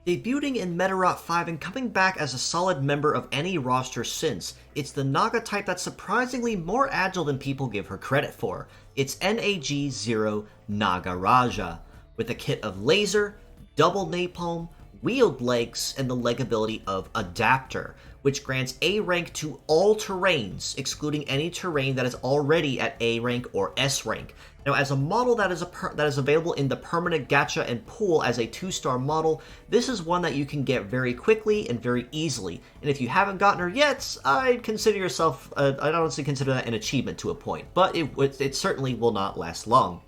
Debuting in Medarot 5 and coming back as a solid member of any roster since, it's the Naga type that's surprisingly more agile than people give her credit for. It's NAG00 Nagaraja, with a kit of laser, double napalm, wheeled legs, and the leg ability of Adapter, which grants A rank to all terrains, excluding any terrain that is already at A rank or S rank. Now, as a model that is available in the permanent gacha and pool as a 2-star model, this is one that you can get very quickly and very easily. And if you haven't gotten her yet, I'd honestly consider that an achievement to a point, but it certainly will not last long.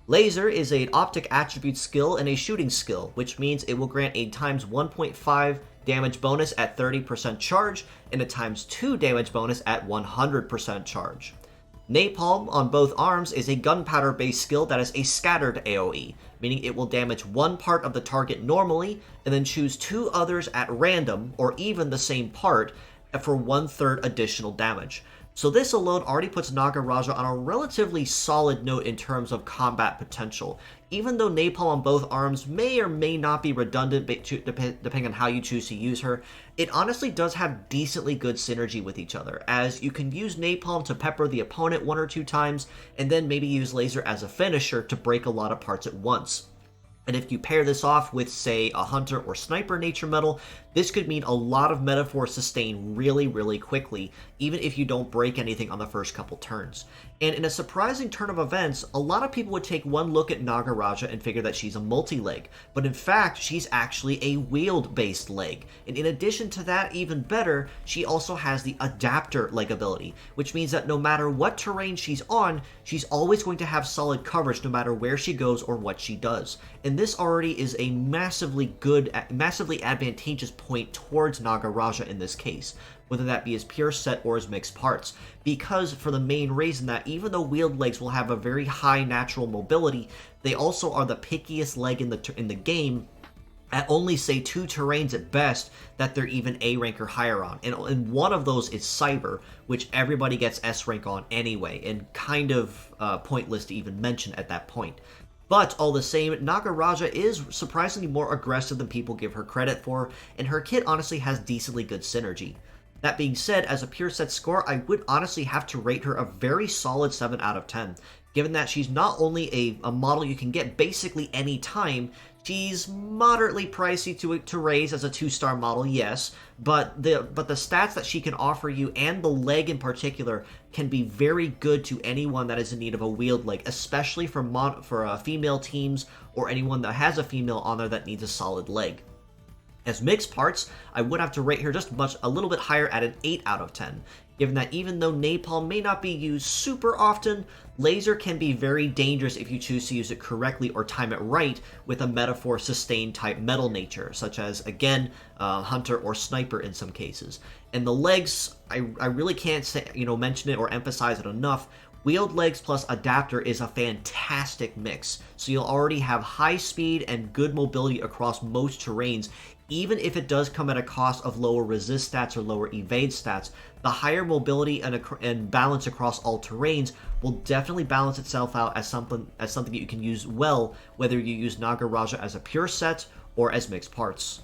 Laser is an optic attribute skill and a shooting skill, which means it will grant a times 1.5 damage bonus at 30% charge and a times 2 damage bonus at 100% charge. Napalm on both arms is a gunpowder based skill that is a scattered AoE, meaning it will damage one part of the target normally and then choose 2 others at random or even the same part for 1/3 additional damage. So this alone already puts Nagaraja on a relatively solid note in terms of combat potential. Even though Napalm on both arms may or may not be redundant depending on how you choose to use her, it honestly does have decently good synergy with each other, as you can use Napalm to pepper the opponent 1 or 2 times, and then maybe use Laser as a finisher to break a lot of parts at once. And if you pair this off with, say, a Hunter or Sniper nature medal, this could mean a lot of metaphor sustain really, really quickly, even if you don't break anything on the first couple turns. And in a surprising turn of events, a lot of people would take one look at Nagaraja and figure that she's a multi-leg, but in fact, she's actually a wheeled-based leg. And in addition to that, even better, she also has the Adapter leg ability, which means that no matter what terrain she's on, she's always going to have solid coverage no matter where she goes or what she does. And this already is a massively advantageous point towards Nagaraja in this case, whether that be as pure set or as mixed parts, because for the main reason that even though wheeled legs will have a very high natural mobility, they also are the pickiest leg in the game at only, say, 2 terrains at best that they're even A rank or higher on. And one of those is Cyber, which everybody gets S rank on anyway, and kind of pointless to even mention at that point. But all the same, Nagaraja is surprisingly more aggressive than people give her credit for, and her kit honestly has decently good synergy. That being said, as a pure set score, I would honestly have to rate her a very solid 7 out of 10, given that she's not only a model you can get basically any time, she's moderately pricey to raise as a 2-star model, yes, but the stats that she can offer you, and the leg in particular, can be very good to anyone that is in need of a wheeled leg, especially for female teams or anyone that has a female on there that needs a solid leg. As mixed parts, I would have to rate her just a little bit higher at an 8 out of 10, given that even though Napalm may not be used super often, Laser can be very dangerous if you choose to use it correctly or time it right with a metaphor sustained type metal nature, such as, again, Hunter or Sniper in some cases. And the legs, I really can't mention it or emphasize it enough. Wheeled legs plus Adapter is a fantastic mix, so you'll already have high speed and good mobility across most terrains, even if it does come at a cost of lower resist stats or lower evade stats. The higher mobility and balance across all terrains will definitely balance itself out as something that you can use well, whether you use Nagaraja as a pure set or as mixed parts.